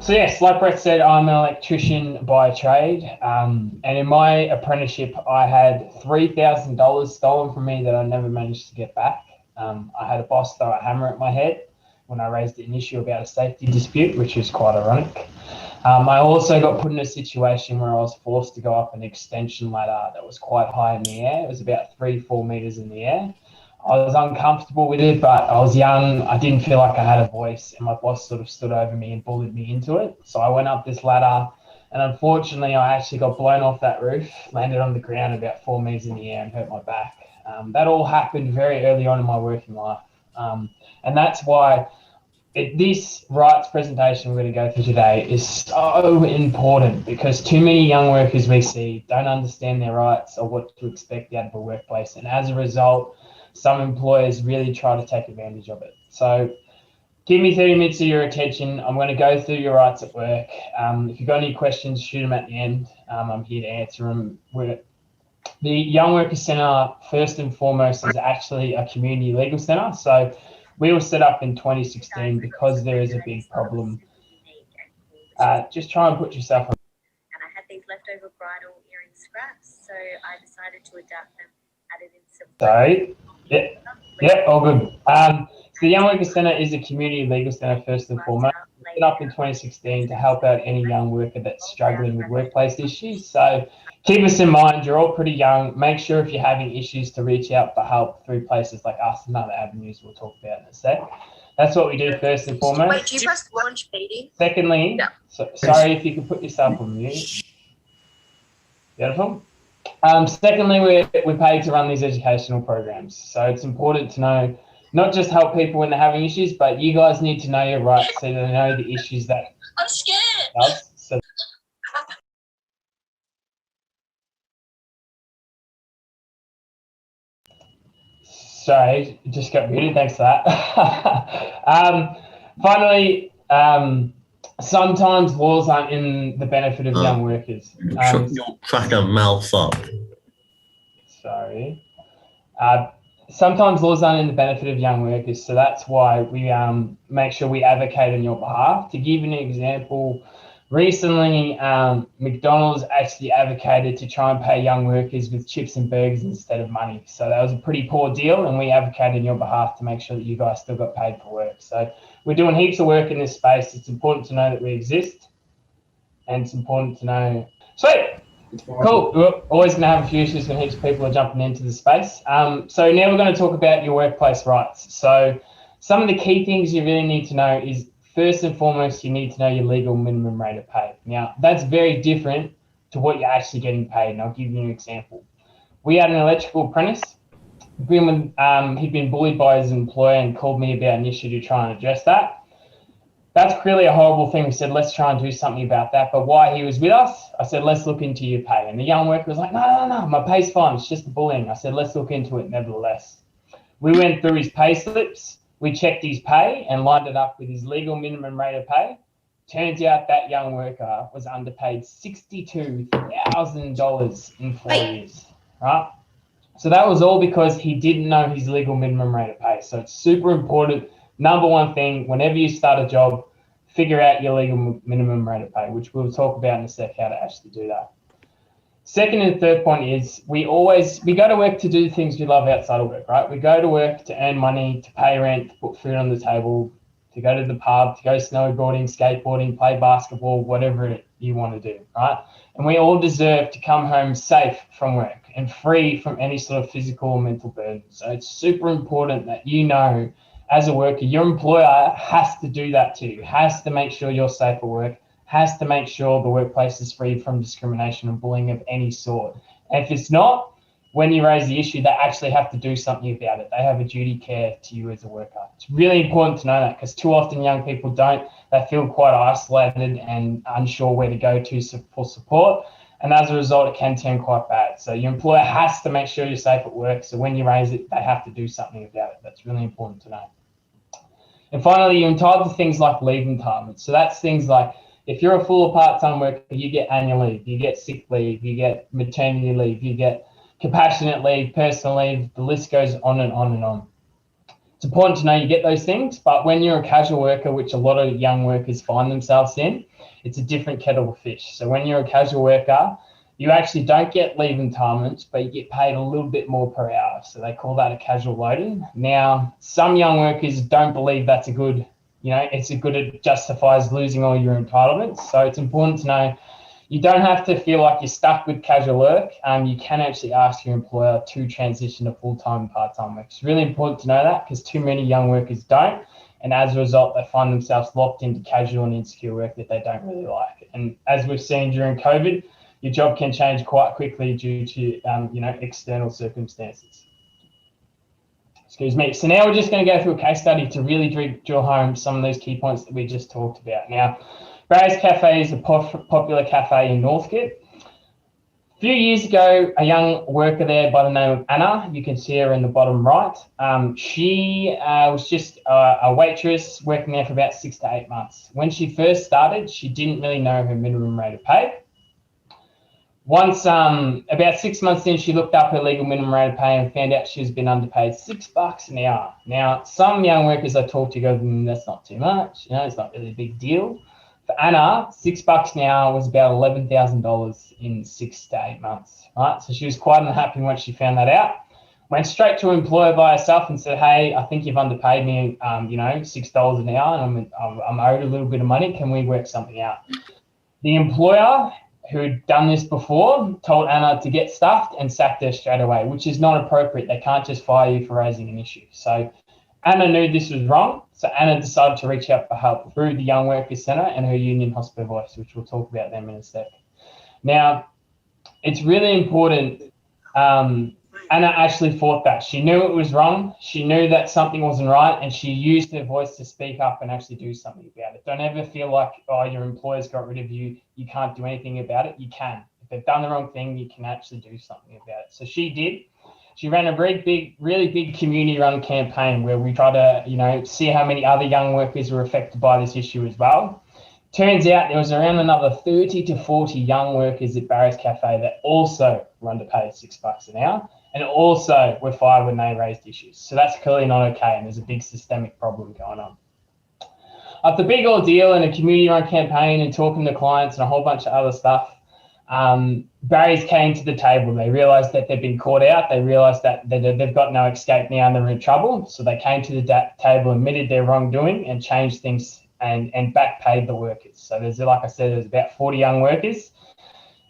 So yes, like Brett said, I'm an electrician by trade, and in my apprenticeship, I had $3,000 stolen from me that I never managed to get back. I had a boss throw a hammer at my head when I raised an issue about a safety dispute, which was quite ironic. I also got put in a situation where I was forced to go up an extension ladder that was quite high in the air. It was about 3-4 meters in the air. I was uncomfortable with it, but I was young. I didn't feel like I had a voice, and my boss sort of stood over me and bullied me into it. So I went up this ladder, and unfortunately, I actually got blown off that roof, landed on the ground about 4 meters in the air, and hurt my back. That all happened very early on in my working life, and that's why this rights presentation we're going to go through today is so important, because too many young workers we see don't understand their rights or what to expect out of a workplace, and as a result, some employers really try to take advantage of it. So give me 30 minutes of your attention. I'm going to go through your rights at work. If you've got any questions, shoot them at the end. I'm here to answer them. The Young Workers Centre, first and foremost, is actually a community legal centre. So we were set up in 2016 because there is a big problem. Just try and put yourself on. And I had these leftover bridal earring scraps, so I decided to adapt them, added in some. Sorry. Yeah, all good. So the Young Workers Centre is a community legal centre first and foremost. Set up in 2016 to help out any young worker that's struggling with workplace issues. So keep us in mind, you're all pretty young. Make sure if you're having issues to reach out for help through places like us and other avenues we'll talk about in a sec. That's what we do first and foremost. Wait, do you press launch meeting? Secondly, sorry if you could put yourself on mute. Beautiful. Secondly, we're paid to run these educational programs. So it's important to know, not just help people when they're having issues, but you guys need to know your rights so they know the issues that. I'm scared. Does. So sorry, just got muted. Thanks for that. Finally, sometimes laws aren't in the benefit of young workers. Shut your cracker mouth up. Sorry. Sometimes laws aren't in the benefit of young workers, so that's why we make sure we advocate on your behalf. To give you an example, recently McDonald's actually advocated to try and pay young workers with chips and burgers instead of money. So that was a pretty poor deal, and we advocated on your behalf to make sure that you guys still got paid for work. So we're doing heaps of work in this space. It's important to know that we exist, and it's important to know. Sweet. Cool. We're always going to have a few issues when heaps of people are jumping into the space. So now we're going to talk about your workplace rights. So some of the key things you really need to know is, first and foremost, you need to know your legal minimum rate of pay. Now, that's very different to what you're actually getting paid, and I'll give you an example. We had an electrical apprentice. He'd been bullied by his employer and called me about an issue to try and address that. That's clearly a horrible thing. We said, let's try and do something about that. But while he was with us, I said, let's look into your pay. And the young worker was like, no, my pay's fine. It's just the bullying. I said, let's look into it nevertheless. We went through his pay slips. We checked his pay and lined it up with his legal minimum rate of pay. Turns out that young worker was underpaid $62,000 in 4 years, right? So that was all because he didn't know his legal minimum rate of pay. So it's super important. Number one thing, whenever you start a job, figure out your legal minimum rate of pay, which we'll talk about in a sec, how to actually do that. Second and third point is we go to work to do things we love outside of work, right? We go to work to earn money, to pay rent, to put food on the table, to go to the pub, to go snowboarding, skateboarding, play basketball, whatever you want to do, right? And we all deserve to come home safe from work and free from any sort of physical or mental burden. So it's super important that you know, as a worker, your employer has to do that to you, has to make sure you're safe at work, has to make sure the workplace is free from discrimination and bullying of any sort. And if it's not, when you raise the issue, they actually have to do something about it. They have a duty care to you as a worker. It's really important to know that, because too often young people don't. They feel quite isolated and unsure where to go to for support. And as a result, it can turn quite bad. So your employer has to make sure you're safe at work. So when you raise it, they have to do something about it. That's really important to know. And finally, you're entitled to things like leave entitlements. So that's things like, if you're a full or part-time worker, you get annual leave, you get sick leave, you get maternity leave, you get compassionate leave, personal leave, the list goes on and on and on. It's important to know you get those things, but when you're a casual worker, which a lot of young workers find themselves in, it's a different kettle of fish. So when you're a casual worker, you actually don't get leave entitlements, but you get paid a little bit more per hour. So they call that a casual loading. Now, some young workers don't believe that's a good, it justifies losing all your entitlements. So it's important to know you don't have to feel like you're stuck with casual work. You can actually ask your employer to transition to full-time and part-time work. It's really important to know that because too many young workers don't. And as a result, they find themselves locked into casual and insecure work that they don't really like. And as we've seen during COVID, your job can change quite quickly due to, external circumstances. Excuse me. So now we're just going to go through a case study to really drill home some of those key points that we just talked about. Now, Barry's Cafe is a popular cafe in Northcote. A few years ago, a young worker there by the name of Anna, you can see her in the bottom right. She was just a waitress working there for about 6 to 8 months. When she first started, she didn't really know her minimum rate of pay. Once, about 6 months in, she looked up her legal minimum rate of pay and found out she was being underpaid $6 an hour. Now, some young workers I talk to go, that's not too much. It's not really a big deal. For Anna, $6 an hour was about $11,000 in 6 to 8 months, right? So she was quite unhappy once she found that out. Went straight to an employer by herself and said, hey, I think you've underpaid me, $6 an hour, and I'm owed a little bit of money. Can we work something out? The employer, who'd done this before, told Anna to get stuffed and sacked her straight away, which is not appropriate. They can't just fire you for raising an issue. So Anna knew this was wrong. So Anna decided to reach out for help through the Young Workers Centre and her union Hospital Voice, which we'll talk about them in a sec. Now, it's really important. Anna actually fought that. She knew it was wrong. She knew that something wasn't right, and she used her voice to speak up and actually do something about it. Don't ever feel like, your employer's got rid of you, you can't do anything about it. You can. If they've done the wrong thing, you can actually do something about it. So she did. She ran a really big community-run campaign where we try to, see how many other young workers were affected by this issue as well. Turns out there was around another 30 to 40 young workers at Barry's Cafe that also were underpaid $6 an hour and also were fired when they raised issues. So that's clearly not okay, and there's a big systemic problem going on. After the big ordeal and a community-run campaign and talking to clients and a whole bunch of other stuff, Barry's came to the table. They realised that they've been caught out. They realised that they've got no escape now and they're in trouble. So they came to the table, admitted their wrongdoing and changed things and back paid the workers. So there's about 40 young workers.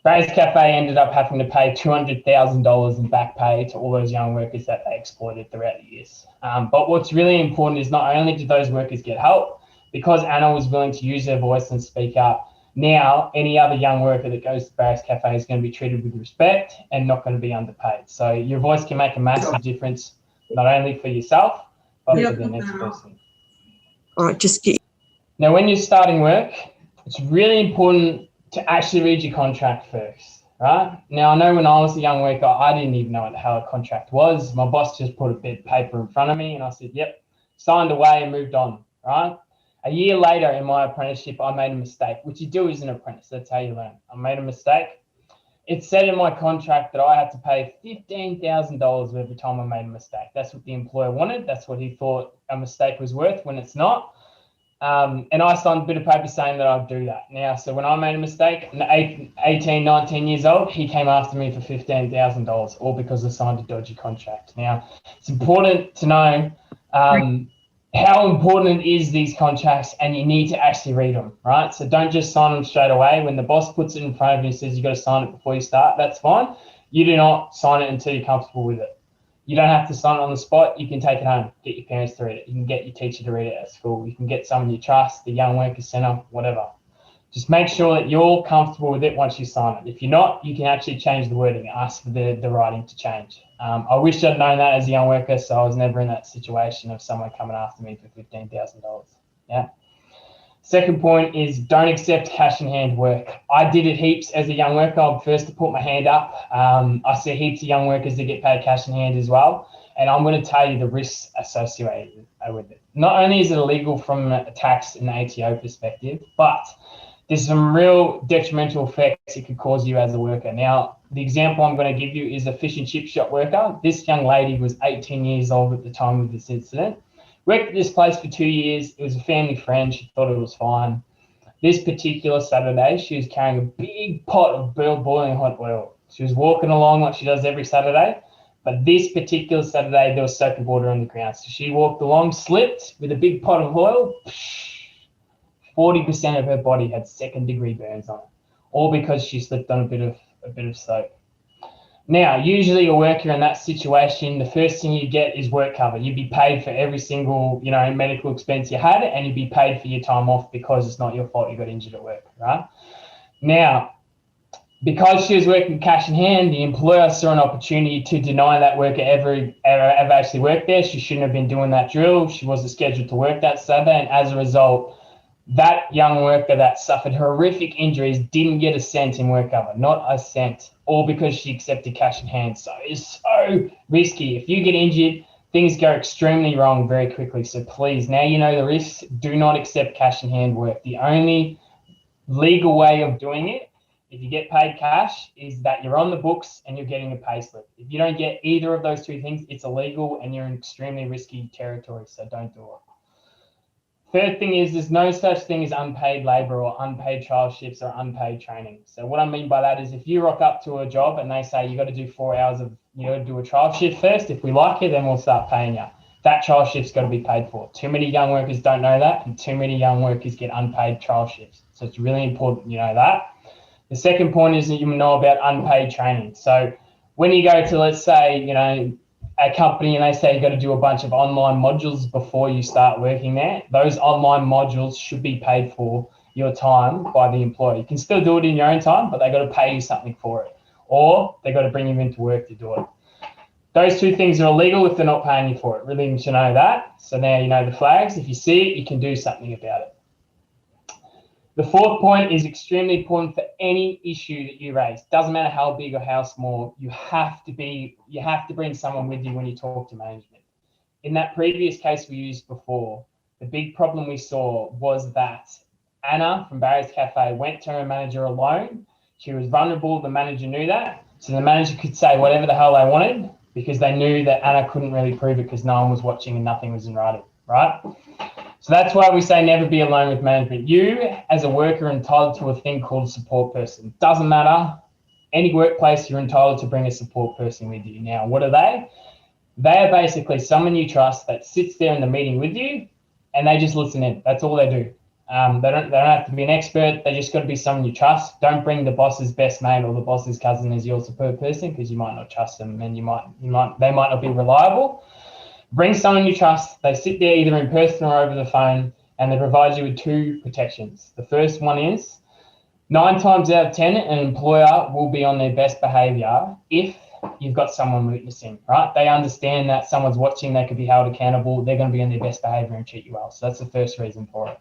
Barry's Cafe ended up having to pay $200,000 in back pay to all those young workers that they exploited throughout the years. But what's really important is not only did those workers get help, because Anna was willing to use her voice and speak up, now any other young worker that goes to Barry's Cafe is going to be treated with respect and not going to be underpaid. So your voice can make a massive difference, not only for yourself, but for the next person. All right, Now, when you're starting work, it's really important to actually read your contract first, right? Now, I know when I was a young worker, I didn't even know what the hell a contract was. My boss just put a bit of paper in front of me and I said, yep, signed away and moved on, right? A year later in my apprenticeship, I made a mistake, which you do as an apprentice. That's how you learn. I made a mistake. It said in my contract that I had to pay $15,000 every time I made a mistake. That's what the employer wanted. That's what he thought a mistake was worth when it's not. And I signed a bit of paper saying that I'd do that. Now, so when I made a mistake, 18, 19 years old, he came after me for $15,000, all because I signed a dodgy contract. Now, it's important to know how important it is, these contracts, and you need to actually read them, right? So don't just sign them straight away. When the boss puts it in front of you and says you got to sign it before you start, that's fine. You do not sign it until you're comfortable with it. You don't have to sign it on the spot. You can take it home, get your parents to read it. You can get your teacher to read it at school. You can get someone you trust, the Young Workers Centre, whatever. Just make sure that you're comfortable with it once you sign it. If you're not, you can actually change the wording, ask for the writing to change. I wish I'd known that as a young worker, so I was never in that situation of someone coming after me for $15,000. Yeah. Second point is don't accept cash in hand work. I did it heaps as a young worker. I'm first to put my hand up. I see heaps of young workers that get paid cash in hand as well. And I'm going to tell you the risks associated with it. Not only is it illegal from a tax and ATO perspective, but there's some real detrimental effects it could cause you as a worker. Now, the example I'm going to give you is a fish and chip shop worker. This young lady was 18 years old at the time of this incident. Worked at this place for 2 years. It was a family friend. She thought it was fine. This particular Saturday, she was carrying a big pot of boiling hot oil. She was walking along like she does every Saturday, but this particular Saturday, there was soapy water on the ground. So she walked along, slipped with a big pot of oil. 40% of her body had second-degree burns on it, all because she slipped on a bit of soap. Now, usually a worker in that situation, the first thing you get is work cover. You'd be paid for every single, medical expense you had, and you'd be paid for your time off because it's not your fault you got injured at work, right? Now, because she was working cash in hand, the employer saw an opportunity to deny that worker ever actually worked there. She shouldn't have been doing that drill. She wasn't scheduled to work that Saturday, and as a result, that young worker that suffered horrific injuries didn't get a cent in work cover, not a cent, all because she accepted cash in hand. So it's so risky. If you get injured, things go extremely wrong very quickly. So please, now you know the risks, do not accept cash in hand work. The only legal way of doing it, if you get paid cash, is that you're on the books and you're getting a pay slip. If you don't get either of those two things, it's illegal and you're in extremely risky territory, so don't do it. Third thing is there's no such thing as unpaid labour or unpaid trial shifts or unpaid training. So what I mean by that is if you rock up to a job and they say you got to do 4 hours of, do a trial shift first. If we like you, then we'll start paying you. That trial shift's got to be paid for. Too many young workers don't know that, and too many young workers get unpaid trial shifts. So it's really important you know that. The second point is that you know about unpaid training. So when you go to, let's say, a company and they say you've got to do a bunch of online modules before you start working there, those online modules should be paid for your time by the employer. You can still do it in your own time, but they got to pay you something for it, or they got to bring you into work to do it. Those two things are illegal if they're not paying you for it. Really need to know that. So now you know the flags. If you see it, you can do something about it. The fourth point is extremely important for any issue that you raise. Doesn't matter how big or how small, you have to bring someone with you when you talk to management. In that previous case we used before, the big problem we saw was that Anna from Barry's Cafe went to her manager alone. She was vulnerable, the manager knew that. So the manager could say whatever the hell they wanted because they knew that Anna couldn't really prove it because no one was watching and nothing was in writing, right? So that's why we say never be alone with management. You, as a worker, are entitled to a thing called a support person. Doesn't matter. Any workplace, you're entitled to bring a support person with you. Now, what are they? They are basically someone you trust that sits there in the meeting with you and they just listen in. That's all they do. They don't have to be an expert. They just got to be someone you trust. Don't bring the boss's best mate or the boss's cousin as your support person because you might not trust them and they might not be reliable. Bring someone you trust. They sit there either in person or over the phone, and they provide you with two protections. The first one is 9 times out of 10, an employer will be on their best behaviour if you've got someone witnessing, right? They understand that someone's watching, they could be held accountable, they're going to be on their best behaviour and treat you well. So that's the first reason for it.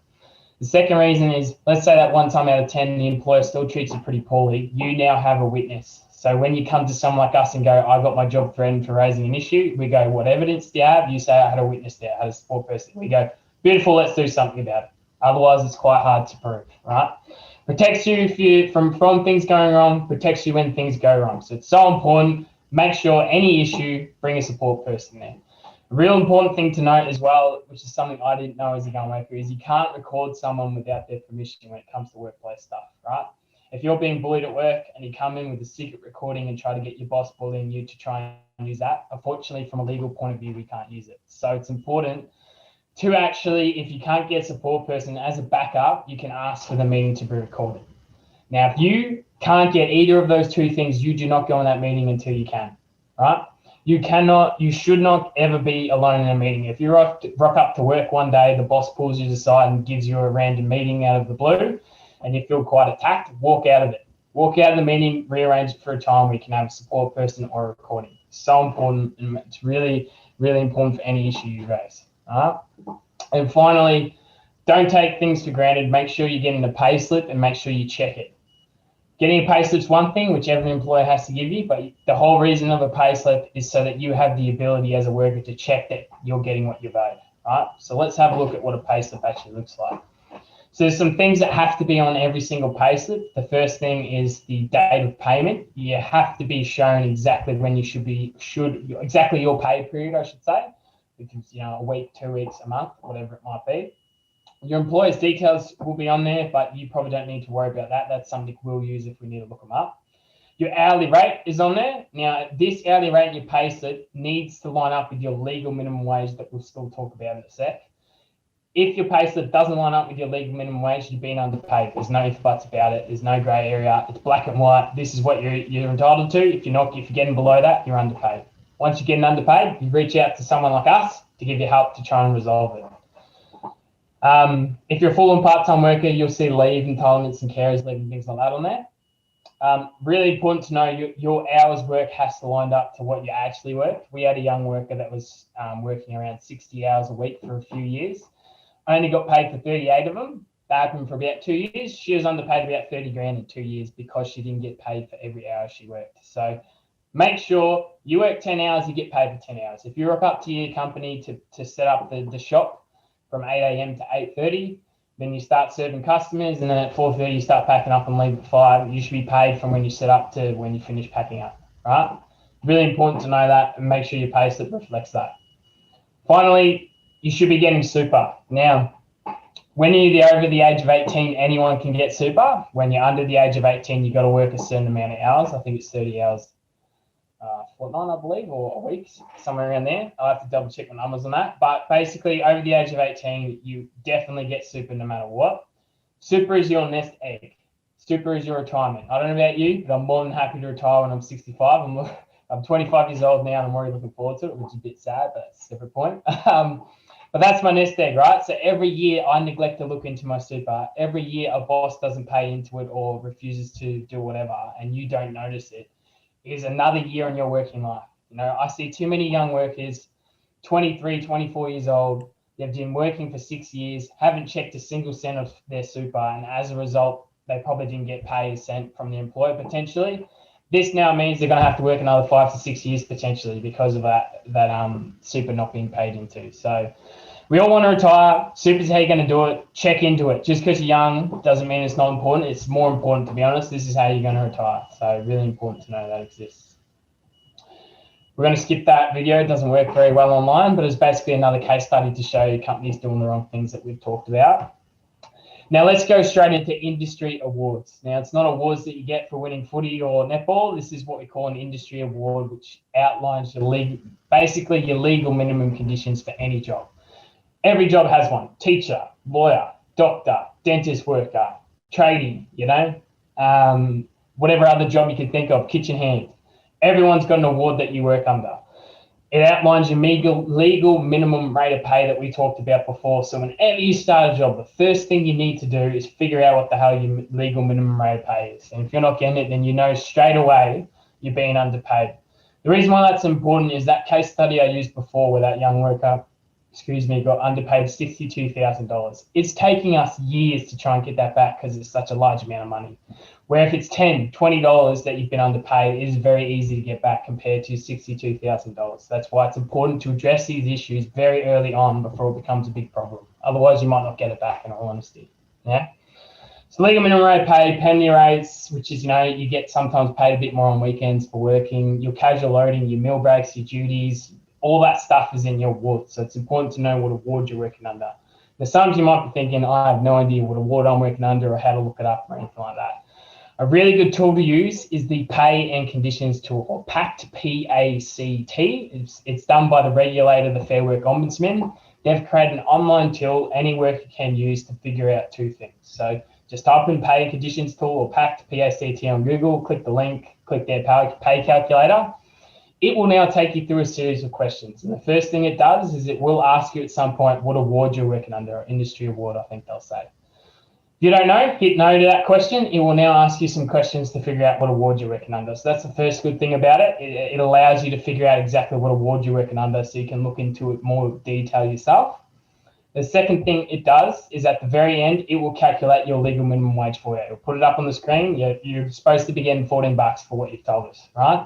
The second reason is, let's say that 1 time out of 10, the employer still treats you pretty poorly. You now have a witness. So when you come to someone like us and go, I got my job threatened for raising an issue, we go, what evidence do you have? You say, I had a witness there, I had a support person. We go, beautiful, let's do something about it. Otherwise, it's quite hard to prove, right? Protects you from things going wrong, protects you when things go wrong. So it's so important. Make sure any issue, bring a support person there. A real important thing to note as well, which is something I didn't know as a young worker, is you can't record someone without their permission when it comes to workplace stuff, right? If you're being bullied at work and you come in with a secret recording and try to get your boss bullying you to try and use that, unfortunately, from a legal point of view, we can't use it. So it's important to actually, if you can't get a support person as a backup, you can ask for the meeting to be recorded. Now, if you can't get either of those two things, you do not go in that meeting until you can, right? You should not ever be alone in a meeting. If you rock up to work one day, the boss pulls you aside and gives you a random meeting out of the blue, and you feel quite attacked, walk out of it. Walk out of the meeting, rearrange it for a time where you can have a support person or a recording. So important, and it's really, really important for any issue you raise. And finally, don't take things for granted. Make sure you're getting a pay slip and make sure you check it. Getting a pay slip's one thing, which every employer has to give you, but the whole reason of a pay slip is so that you have the ability as a worker to check that you're getting what you've owed, right? So let's have a look at what a pay slip actually looks like. So there's some things that have to be on every single payslip. The first thing is the date of payment. You have to be shown exactly when you exactly your pay period, I should say, which is, a week, 2 weeks, a month, whatever it might be. Your employer's details will be on there, but you probably don't need to worry about that. That's something we'll use if we need to look them up. Your hourly rate is on there. Now, this hourly rate in your payslip needs to line up with your legal minimum wage that we'll still talk about in a sec. If your payslip doesn't line up with your legal minimum wage, you've been underpaid. There's no ifs, buts about it. There's no grey area. It's black and white. This is what you're entitled to. If you're getting below that, you're underpaid. Once you're getting underpaid, you reach out to someone like us to give you help to try and resolve it. If you're a full and part-time worker, you'll see leave entitlements and carers leave and things like that on there. Really important to know your hours work has to line up to what you actually work. We had a young worker that was working around 60 hours a week for a few years. I only got paid for 38 of them. That happened for about 2 years. She was underpaid about 30 grand in 2 years because she didn't get paid for every hour she worked. So make sure you work 10 hours, you get paid for 10 hours. If you rock up to your company to set up the shop from 8 a.m. to 8:30, then you start serving customers, and then at 4:30 you start packing up and leave at 5. You should be paid from when you set up to when you finish packing up, right? Really important to know that and make sure your payslip reflects that. Finally, you should be getting super. Now, when you're over the age of 18, anyone can get super. When you're under the age of 18, you've got to work a certain amount of hours. I think it's 30 hours fortnight, I believe, or a week, somewhere around there. I'll have to double check my numbers on that. But basically, over the age of 18, you definitely get super no matter what. Super is your nest egg. Super is your retirement. I don't know about you, but I'm more than happy to retire when I'm 65. I'm 25 years old now, and I'm already looking forward to it, which is a bit sad, but that's a separate point. But that's my nest egg, right? So every year I neglect to look into my super. Every year a boss doesn't pay into it or refuses to do whatever, and you don't notice it, is another year in your working life. I see too many young workers, 23, 24 years old. They've been working for 6 years, haven't checked a single cent of their super, and as a result, they probably didn't get paid a cent from the employer potentially. This now means they're going to have to work another 5 to 6 years potentially because of that super not being paid into. So we all want to retire. Super's how you're going to do it. Check into it. Just because you're young doesn't mean it's not important. It's more important, to be honest. This is how you're going to retire. So really important to know that exists. We're going to skip that video. It doesn't work very well online, but it's basically another case study to show you companies doing the wrong things that we've talked about. Now let's go straight into industry awards. Now it's not awards that you get for winning footy or netball. This is what we call an industry award, which outlines basically your legal minimum conditions for any job. Every job has one: teacher, lawyer, doctor, dentist worker, tradie, whatever other job you can think of, kitchen hand. Everyone's got an award that you work under. It outlines your legal minimum rate of pay that we talked about before. So whenever you start a job, the first thing you need to do is figure out what the hell your legal minimum rate of pay is. And if you're not getting it, then you know straight away you're being underpaid. The reason why that's important is that case study I used before where that young worker, got underpaid $62,000. It's taking us years to try and get that back because it's such a large amount of money. Where if it's $10, $20 that you've been underpaid, it is very easy to get back compared to $62,000. That's why it's important to address these issues very early on before it becomes a big problem. Otherwise, you might not get it back, in all honesty. Yeah. So legal minimum rate of pay, penalty rates, which is, you get sometimes paid a bit more on weekends for working, your casual loading, your meal breaks, your duties, all that stuff is in your award. So it's important to know what award you're working under. Now, some you might be thinking, I have no idea what award I'm working under or how to look it up or anything like that. A really good tool to use is the Pay and Conditions tool, or PACT, P-A-C-T. It's done by the regulator, the Fair Work Ombudsman. They've created an online tool any worker can use to figure out two things. So just type in Pay and Conditions tool or PACT, P-A-C-T on Google, click the link, click their pay calculator. It will now take you through a series of questions. And the first thing it does is it will ask you at some point what award you're working under, or industry award, I think they'll say. If you don't know, hit no to that question. It will now ask you some questions to figure out what award you're working under. So that's the first good thing about it. It allows you to figure out exactly what award you're working under so you can look into it more detail yourself. The second thing it does is at the very end, it will calculate your legal minimum wage for you. It'll put it up on the screen. You're supposed to be getting $14 for what you've told us, right?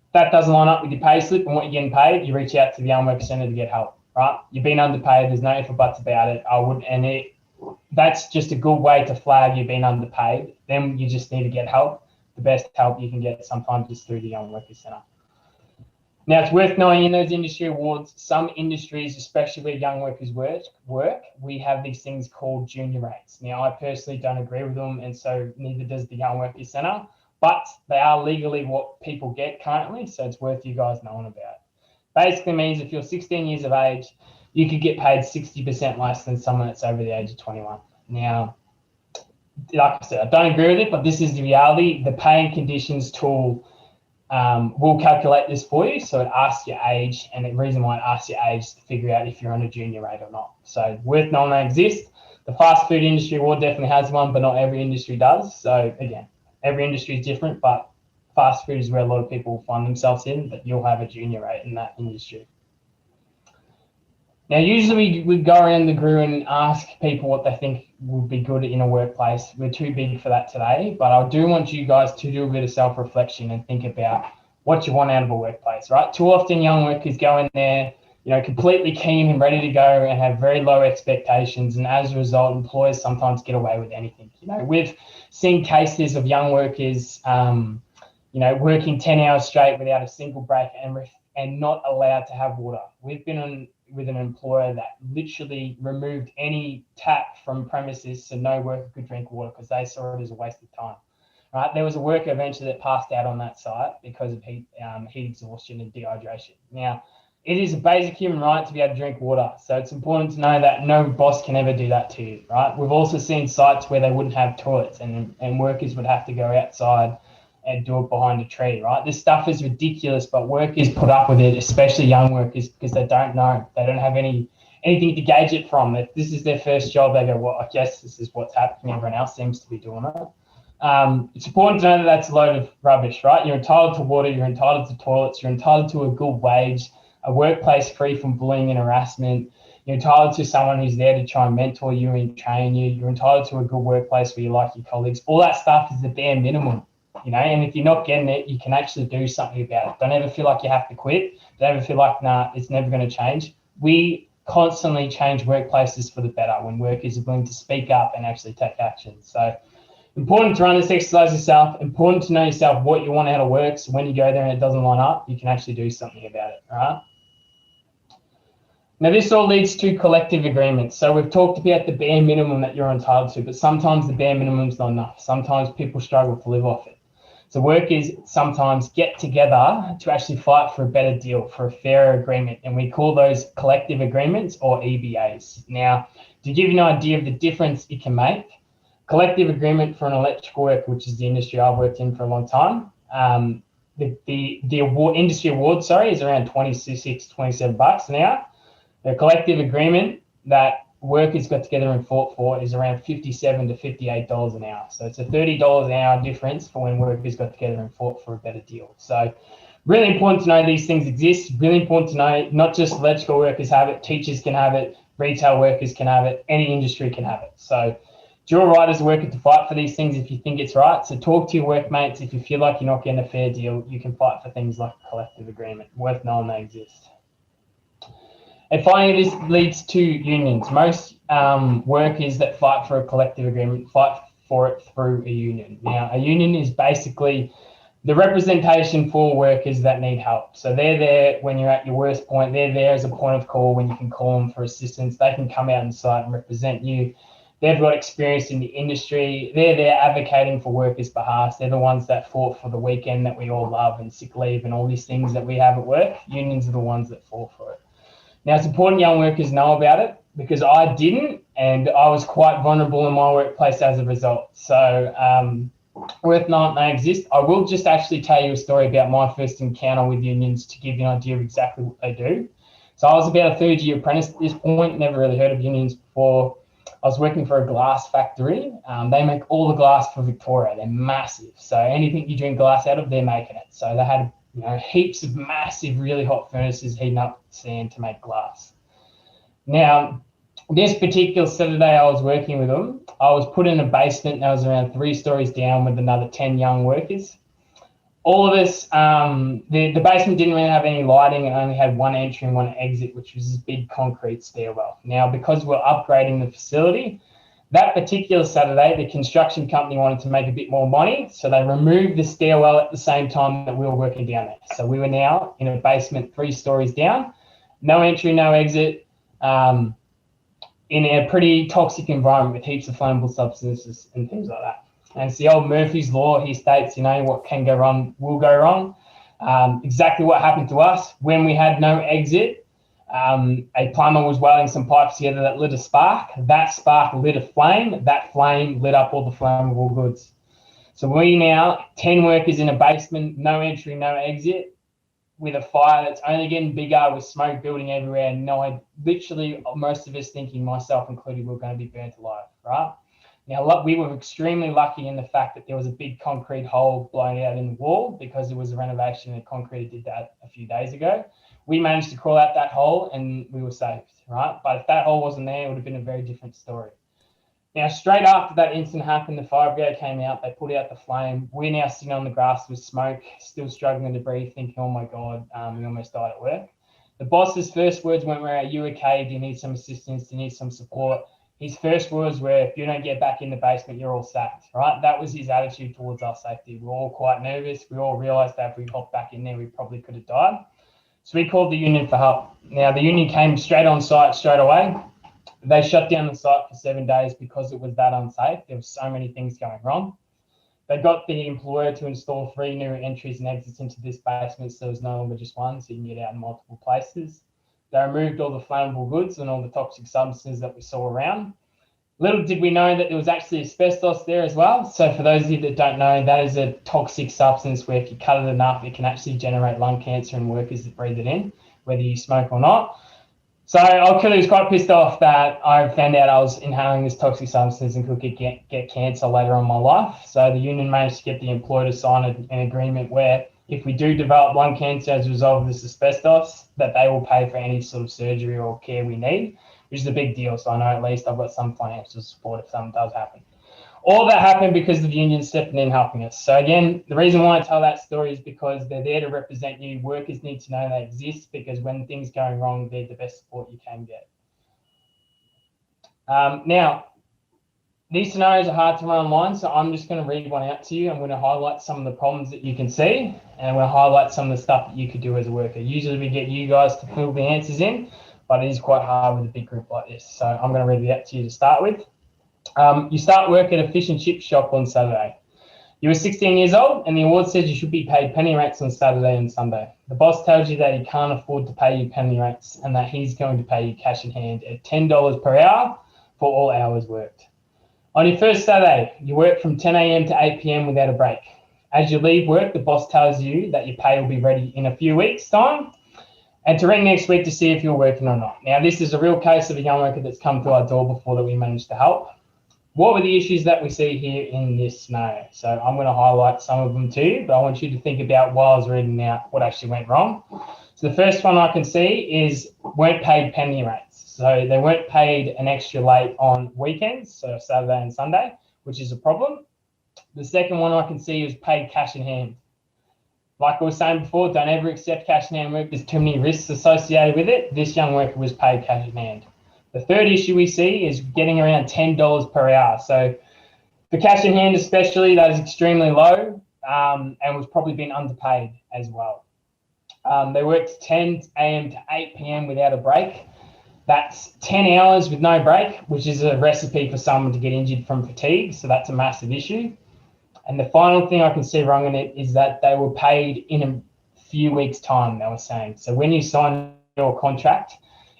If that doesn't line up with your pay slip and what you're getting paid, you reach out to the Young Worker Centre to get help, right? You've been underpaid. There's no ifs or buts about it. That's just a good way to flag you've been underpaid. Then you just need to get help. The best help you can get sometimes is through the Young Worker Centre. Now, it's worth knowing in those industry awards, some industries, especially where young workers work, we have these things called junior rates. Now, I personally don't agree with them, and so neither does the Young Workers Centre, but they are legally what people get currently, so it's worth you guys knowing about. Basically means if you're 16 years of age, you could get paid 60% less than someone that's over the age of 21. Now, like I said, I don't agree with it, but this is the reality. The pay and conditions tool will calculate this for you. So it asks your age, and the reason why it asks your age is to figure out if you're on a junior rate or not. So worth knowing they exist. The fast food industry award definitely has one, but not every industry does. So again, every industry is different, but fast food is where a lot of people find themselves in, but you'll have a junior rate in that industry. Now, usually we go around the group and ask people what they think would be good in a workplace. We're too big for that today, but I do want you guys to do a bit of self-reflection and think about what you want out of a workplace, right? Too often young workers go in there, completely keen and ready to go and have very low expectations. And as a result, employers sometimes get away with anything. We've seen cases of young workers, working 10 hours straight without a single break and not allowed to have water. We've been with an employer that literally removed any tap from premises so no worker could drink water because they saw it as a waste of time. Right? There was a worker eventually that passed out on that site because of heat exhaustion and dehydration. Now, it is a basic human right to be able to drink water. So it's important to know that no boss can ever do that to you, right? We've also seen sites where they wouldn't have toilets and workers would have to go outside and do it behind a tree, right? This stuff is ridiculous, but workers put up with it, especially young workers, because they don't know. They don't have anything to gauge it from. If this is their first job, they go, well, I guess this is what's happening. Everyone else seems to be doing it. It's important to know that that's a load of rubbish, right? You're entitled to water, you're entitled to toilets, you're entitled to a good wage, a workplace free from bullying and harassment. You're entitled to someone who's there to try and mentor you and train you. You're entitled to a good workplace where you like your colleagues. All that stuff is the bare minimum. And if you're not getting it, you can actually do something about it. Don't ever feel like you have to quit. Don't ever feel like, nah, it's never going to change. We constantly change workplaces for the better when workers are willing to speak up and actually take action. So important to run this exercise yourself, important to know yourself what you want out of work. So when you go there and it doesn't line up, you can actually do something about it, all right? Now, this all leads to collective agreements. So we've talked about the bare minimum that you're entitled to, but sometimes the bare minimum is not enough. Sometimes people struggle to live off it. So workers sometimes get together to actually fight for a better deal, for a fairer agreement, and we call those collective agreements or EBAs. Now, to give you an idea of the difference it can make, collective agreement for an electrical worker, which is the industry I've worked in for a long time, the award, industry award, is around $26, $27 an hour. The collective agreement that workers got together and fought for is around $57 to $58 an hour. So it's a $30 an hour difference for when workers got together and fought for a better deal. So really important to know these things exist. Really important to know not just electrical workers have it, teachers can have it, retail workers can have it, any industry can have it. So you're right as a worker to fight for these things if you think it's right. So talk to your workmates. If you feel like you're not getting a fair deal, you can fight for things like a collective agreement. Worth knowing they exist. And finally, this leads to unions. Most workers that fight for a collective agreement fight for it through a union. Now, a union is basically the representation for workers that need help. So they're there when you're at your worst point. They're there as a point of call when you can call them for assistance. They can come out on site and represent you. They've got experience in the industry. They're there advocating for workers' behalf. They're the ones that fought for the weekend that we all love and sick leave and all these things that we have at work. Unions are the ones that fought for it. Now, it's important young workers know about it because I didn't, and I was quite vulnerable in my workplace as a result. So worth knowing they exist. I will just actually tell you a story about my first encounter with unions to give you an idea of exactly what they do. So I was about a third-year apprentice at this point, never really heard of unions before. I was working for a glass factory. They make all the glass for Victoria. They're massive. So anything you drink glass out of, they're making it. So they had heaps of massive, really hot furnaces heating up sand to make glass. Now, this particular Saturday I was working with them, I was put in a basement that was around 3 stories down with another 10 young workers. All of us, the basement didn't really have any lighting. It only had one entry and one exit, which was this big concrete stairwell. Now, because we're upgrading the facility, That particular Saturday, the construction company wanted to make a bit more money, so they removed the stairwell at the same time that we were working down there. So we were now in a basement 3 stories down, no entry, no exit, in a pretty toxic environment with heaps of flammable substances and things like that. And it's the old Murphy's Law. He states, what can go wrong will go wrong. Exactly what happened to us when we had no exit. A plumber was welding some pipes together that lit a spark. That spark lit a flame. That flame lit up all the flammable goods. So we now, 10 workers in a basement, no entry, no exit, with a fire that's only getting bigger, with smoke building everywhere. And literally, most of us thinking, myself included, we're going to be burnt alive, right? Now, we were extremely lucky in the fact that there was a big concrete hole blown out in the wall because it was a renovation and concrete did that a few days ago. We managed to crawl out that hole and we were saved, right? But if that hole wasn't there, it would have been a very different story. Now, straight after that incident happened, the fire brigade came out, they put out the flame. We're now sitting on the grass with smoke, still struggling to breathe, thinking, oh my God, we almost died at work. The boss's first words weren't, are you okay? Do you need some assistance? Do you need some support? His first words were, if you don't get back in the basement, you're all sacked, right? That was his attitude towards our safety. We were all quite nervous. We all realised that if we hopped back in there, we probably could have died. So we called the union for help. Now, the union came straight on site straight away. They shut down the site for 7 days because it was that unsafe. There were so many things going wrong. They got the employer to install 3 new entries and exits into this basement, so there was no longer just one, so you can get out in multiple places. They removed all the flammable goods and all the toxic substances that we saw around. Little did we know that there was actually asbestos there as well. So for those of you that don't know, that is a toxic substance where if you cut it enough, it can actually generate lung cancer in workers that breathe it in, whether you smoke or not. So I was quite pissed off that I found out I was inhaling this toxic substance and could get cancer later on in my life. So the union managed to get the employer to sign an agreement where if we do develop lung cancer as a result of this asbestos, that they will pay for any sort of surgery or care we need, which is a big deal. So I know at least I've got some financial support if something does happen. All that happened because of the union stepping in helping us. So again, the reason why I tell that story is because they're there to represent you. Workers need to know they exist because when things are going wrong, they're the best support you can get. Now, these scenarios are hard to run online, so I'm just going to read one out to you. I'm going to highlight some of the problems that you can see, and I'm going to highlight some of the stuff that you could do as a worker. Usually we get you guys to fill the answers in, but it is quite hard with a big group like this. So I'm going to read it out to you to start with. You start work at a fish and chip shop on Saturday. You were 16 years old and the award says you should be paid penny rates on Saturday and Sunday. The boss tells you that he can't afford to pay you penny rates and that he's going to pay you cash in hand at $10 per hour for all hours worked. On your first Saturday, you work from 10 a.m. to 8 p.m. without a break. As you leave work, the boss tells you that your pay will be ready in a few weeks' time and to ring next week to see if you're working or not. Now, this is a real case of a young worker that's come to our door before that we managed to help. What were the issues that we see here in this scenario? So I'm going to highlight some of them too, but I want you to think about while I was reading out what actually went wrong. So the first one I can see is weren't paid penny rates. So they weren't paid an extra late on weekends, so Saturday and Sunday, which is a problem. The second one I can see is paid cash in hand. Like I was saying before, don't ever accept cash in hand work. There's too many risks associated with it. This young worker was paid cash in hand. The third issue we see is getting around $10 per hour. So for cash in hand especially, that is extremely low and was probably been underpaid as well. They worked 10 a.m. to 8 p.m. without a break. That's 10 hours with no break, which is a recipe for someone to get injured from fatigue. So that's a massive issue. And the final thing I can see wrong in it is that they were paid in a few weeks' time, they were saying. So when you sign your contract,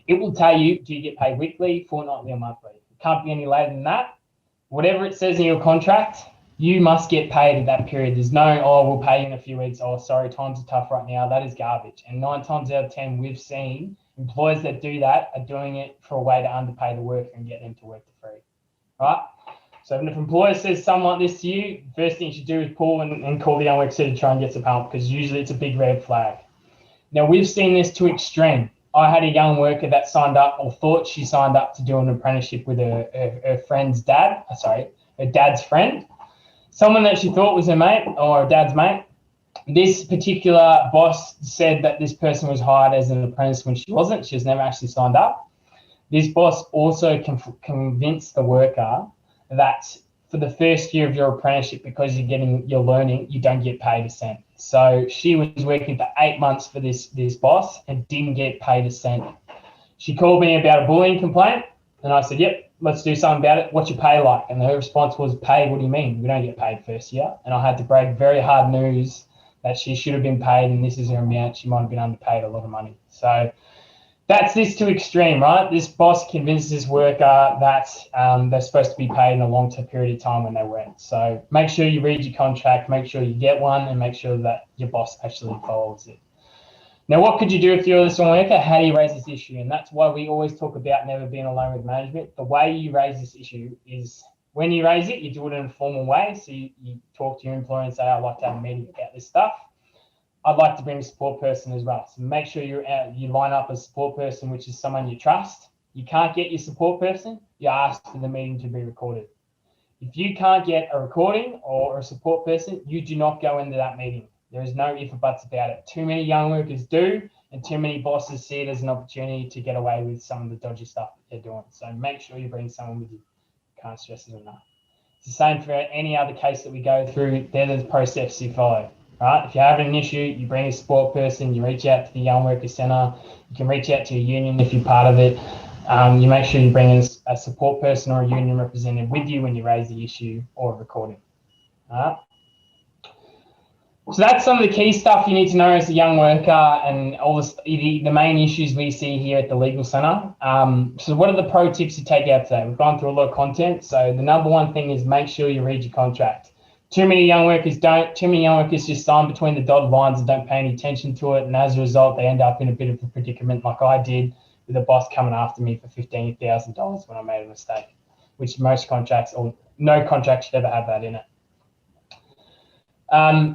it will tell you, do you get paid weekly, fortnightly, or monthly? It can't be any later than that. Whatever it says in your contract, you must get paid at that period. There's no, oh, we'll pay you in a few weeks. Oh, sorry, times are tough right now. That is garbage. And 9 times out of 10, we've seen employers that do that are doing it for a way to underpay the worker and get them to work for free, right? So if an employer says something like this to you, the first thing you should do is call and call the young worker to try and get some help because usually it's a big red flag. Now, we've seen this to extreme. I had a young worker that signed up or thought she signed up to do an apprenticeship with her friend's dad, her dad's friend, someone that she thought was her mate or her dad's mate. This particular boss said that this person was hired as an apprentice when she wasn't. She was never actually signed up. This boss also convinced the worker that for the first year of your apprenticeship, because you're learning, you don't get paid a cent. So she was working for 8 months for this boss and didn't get paid a cent. She called me about a bullying complaint, and I said, yep, let's do something about it. What's your pay like? And her response was, pay? What do you mean? We don't get paid first year. And I had to break very hard news that she should have been paid, and this is her amount. She might have been underpaid a lot of money. So that's this to extreme, right? This boss convinces this worker that they're supposed to be paid in a long-term period of time when they weren't. So make sure you read your contract, make sure you get one, and make sure that your boss actually follows it. Now, what could you do if you're this worker? How do you raise this issue? And that's why we always talk about never being alone with management. The way you raise this issue is when you raise it, you do it in a formal way. So you talk to your employer and say, I'd like to have a meeting about this stuff. I'd like to bring a support person as well. So make sure you line up a support person, which is someone you trust. You can't get your support person, you ask for the meeting to be recorded. If you can't get a recording or a support person, you do not go into that meeting. There is no if or buts about it. Too many young workers do, and too many bosses see it as an opportunity to get away with some of the dodgy stuff that they're doing. So make sure you bring someone with you. Can't stress it enough. It's the same for any other case that we go through. They're the process you follow. Right? If you're having an issue, you bring a support person, you reach out to the Young Workers Centre, you can reach out to your union if you're part of it. You make sure you bring in a support person or a union representative with you when you raise the issue or a recording. All right? So that's some of the key stuff you need to know as a young worker and all the main issues we see here at the Legal Centre. So what are the pro tips to take out today? We've gone through a lot of content. So the number one thing is make sure you read your contract. Too many young workers don't. Too many young workers just sign between the dotted lines and don't pay any attention to it. And as a result, they end up in a bit of a predicament like I did with a boss coming after me for $15,000 when I made a mistake, which most contracts or no contract should ever have that in it.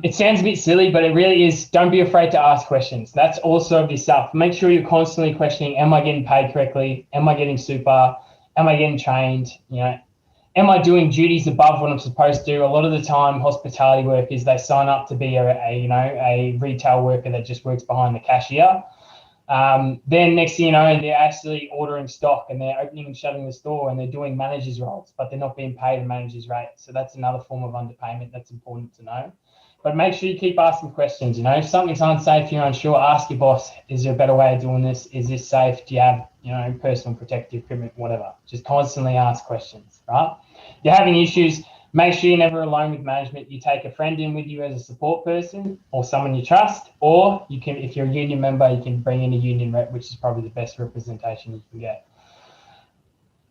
It sounds a bit silly, but it really is. Don't be afraid to ask questions. That's also of yourself. Make sure you're constantly questioning, am I getting paid correctly? Am I getting super? Am I getting trained? You know, am I doing duties above what I'm supposed to? A lot of the time, hospitality workers, they sign up to be a retail worker that just works behind the cashier. Then next thing you know, they're actually ordering stock and they're opening and shutting the store and they're doing managers' roles, but they're not being paid a manager's rate. So that's another form of underpayment that's important to know. But make sure you keep asking questions. You know, if something's unsafe, you're unsure, ask your boss, is there a better way of doing this? Is this safe? Do you have, personal protective equipment, whatever? Just constantly ask questions, right? If you're having issues, make sure you're never alone with management. You take a friend in with you as a support person or someone you trust, or you can, if you're a union member, you can bring in a union rep, which is probably the best representation you can get.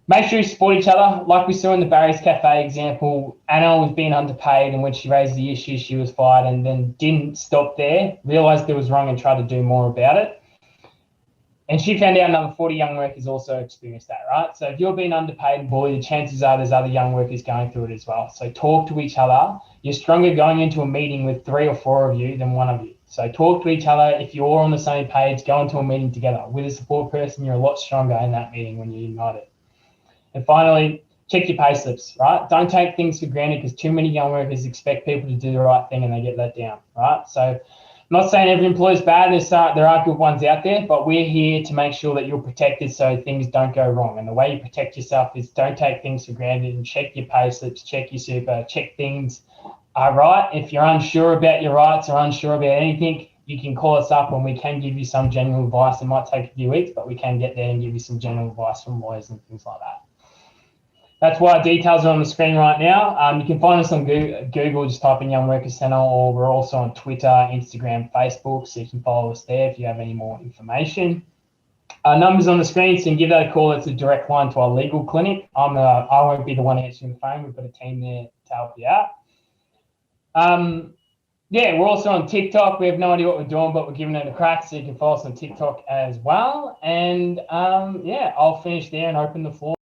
Make sure you support each other. Like we saw in the Barry's Cafe example, Anna was being underpaid, and when she raised the issue, she was fired and then didn't stop there, realized it was wrong and tried to do more about it. And she found out another 40 young workers also experienced that, right? So if you're being underpaid and bullied, the chances are there's other young workers going through it as well. So talk to each other. You're stronger going into a meeting with 3 or 4 of you than one of you. So talk to each other. If you're all on the same page, go into a meeting together. With a support person, you're a lot stronger in that meeting when you're united. And finally, check your payslips, right? Don't take things for granted because too many young workers expect people to do the right thing and they get let down, right? So I'm not saying every employer is bad. There are good ones out there, but we're here to make sure that you're protected so things don't go wrong. And the way you protect yourself is don't take things for granted and check your payslips, check your super, check things are right. If you're unsure about your rights or unsure about anything, you can call us up and we can give you some general advice. It might take a few weeks, but we can get there and give you some general advice from lawyers and things like that. That's why details are on the screen right now. You can find us on Google, just type in Young Workers Centre, or we're also on Twitter, Instagram, Facebook, so you can follow us there if you have any more information. Our number's on the screen, so you can give that a call. It's a direct line to our legal clinic. I won't be the one answering the phone. We've got a team there to help you out. Yeah, we're also on TikTok. We have no idea what we're doing, but we're giving it a crack, so you can follow us on TikTok as well. And yeah, I'll finish there and open the floor.